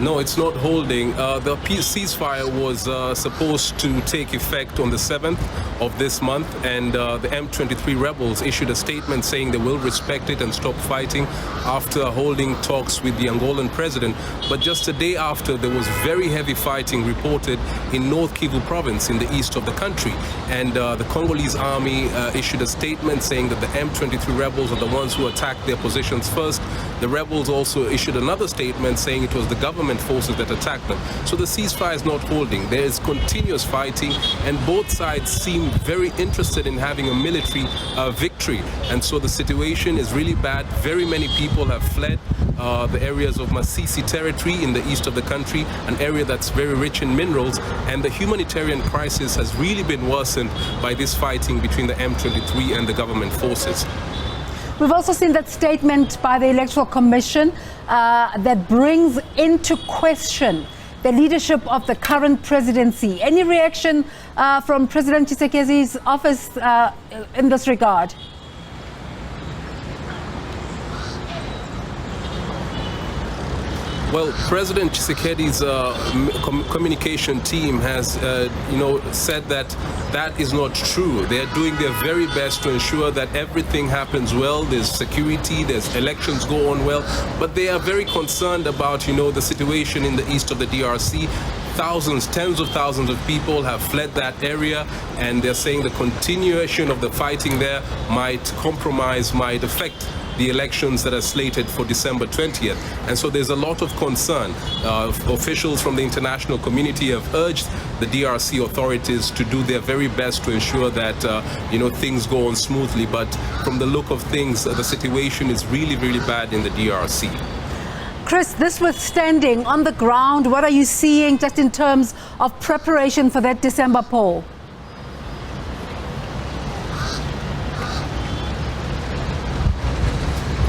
No, it's not holding. The ceasefire was supposed to take effect on the 7th of this month, and the M23 Rebels issued a statement saying they will respect it and stop fighting after holding talks with the Angolan president. But just a day after, there was very heavy fighting reported in North Kivu province in the east of the country. And the Congolese army issued a statement saying that the M23 Rebels are the ones who attacked their positions first. The rebels also issued another statement saying it was the government forces that attacked them. So the ceasefire is not holding. There is continuous fighting, and both sides seem very interested in having a military victory. And so the situation is really bad. Very many people have fled the areas of Masisi territory in the east of the country, an area that's very rich in minerals, and the humanitarian crisis has really been worsened by this fighting between the M23 and the government forces. We've also seen that statement by the Electoral Commission that brings into question the leadership of the current presidency. Any reaction from President Tshisekedi's office in this regard? Well, President Tshisekedi's communication team has, said that that is not true. They are doing their very best to ensure that everything happens well. There's security, there's elections go on well, but they are very concerned about, the situation in the east of the DRC. Thousands, tens of thousands of people have fled that area, and they're saying the continuation of the fighting there might compromise, might affect the elections that are slated for December 20th. And so there's a lot of concern. Officials from the international community have urged the DRC authorities to do their very best to ensure that, things go on smoothly. But from the look of things, the situation is really, really bad in the DRC. Chris, this withstanding, on the ground, what are you seeing just in terms of preparation for that December poll?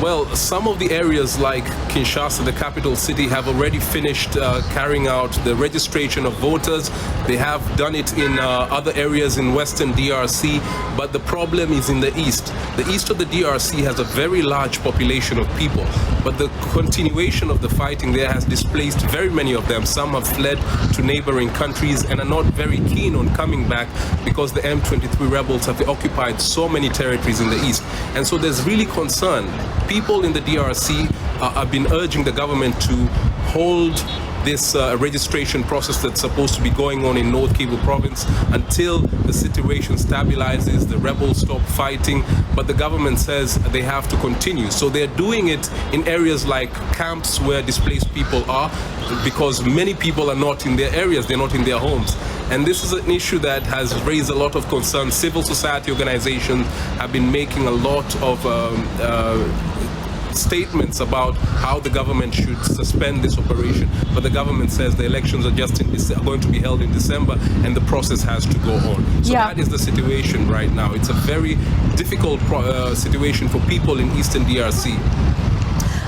Well, some of the areas like Kinshasa, the capital city, have already finished carrying out the registration of voters. They have done it in other areas in Western DRC, but the problem is in the east. The east of the DRC has a very large population of people, but the continuation of the fighting there has displaced very many of them. Some have fled to neighboring countries and are not very keen on coming back because the M23 rebels have occupied so many territories in the east. And so there's really concern. People in the DRC have been urging the government to hold this registration process that's supposed to be going on in North Kivu province until the situation stabilizes, the rebels stop fighting, but the government says they have to continue. So they're doing it in areas like camps where displaced people are, because many people are not in their areas, they're not in their homes. And this is an issue that has raised a lot of concern. Civil society organizations have been making a lot of statements about how the government should suspend this operation, but the government says the elections are just going to be held in December and the process has to go on. So that is the situation right now. It's a very difficult situation for people in Eastern DRC.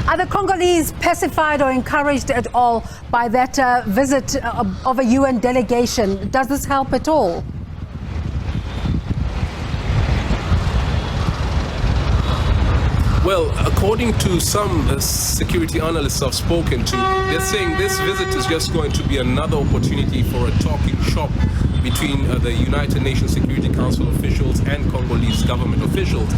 Are the Congolese pacified or encouraged at all by that visit of a UN delegation? Does this help at all? Well, according to some security analysts I've spoken to, they're saying this visit is just going to be another opportunity for a talking shop between the United Nations Security Council officials and Congolese government officials.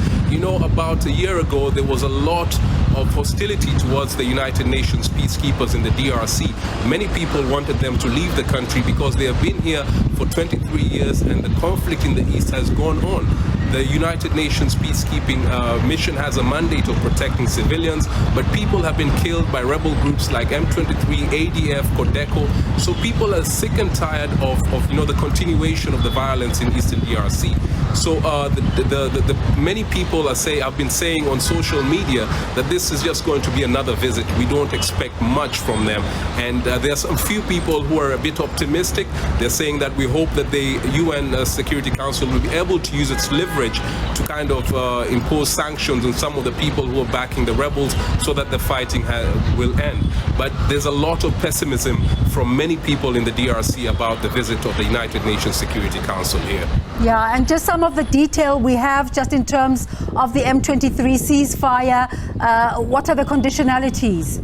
About a year ago, there was a lot of hostility towards the United Nations peacekeepers in the DRC. Many people wanted them to leave the country because they have been here for 23 years and the conflict in the east has gone on. The United Nations peacekeeping mission has a mandate of protecting civilians, but people have been killed by rebel groups like M23, ADF, Codeco. So people are sick and tired of the continuation of the violence in Eastern DRC. So many people have been saying on social media that this is just going to be another visit. We don't expect much from them. And there's a few people who are a bit optimistic. They're saying that we hope that the UN Security Council will be able to use its leverage to kind of impose sanctions on some of the people who are backing the rebels so that the fighting will end. But there's a lot of pessimism from many people in the DRC about the visit of the United Nations Security Council here. Yeah, and just some of the detail we have just in terms of the M23 ceasefire. What are the conditionalities?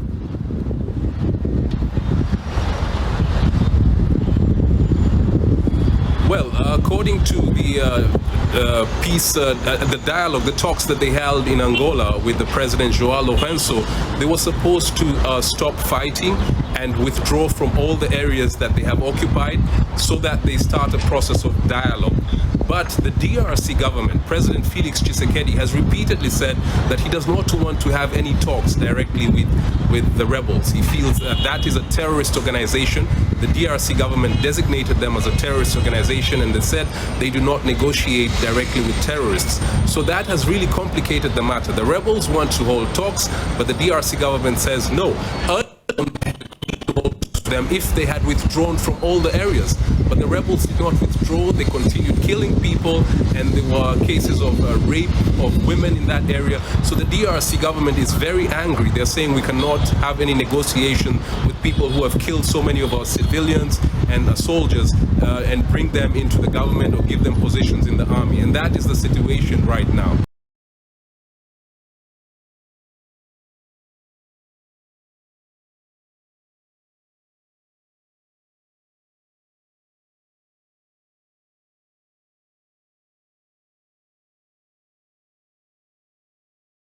according to the the dialogue, the talks that they held in Angola with the President Joao Lourenço, they were supposed to stop fighting and withdraw from all the areas that they have occupied so that they start a process of dialogue. But the DRC government, President Felix Tshisekedi, has repeatedly said that he does not want to have any talks directly with the rebels. He feels that is a terrorist organization. The DRC government designated them as a terrorist organization, and they said they do not negotiate directly with terrorists. So that has really complicated the matter. The rebels want to hold talks, but the DRC government says no. Them if they had withdrawn from all the areas, but the rebels did not withdraw. They continued killing people, and there were cases of rape of women in that area. So the DRC government is very angry. They're saying we cannot have any negotiation with people who have killed so many of our civilians and soldiers and bring them into the government or give them positions in the army, and that is the situation right now.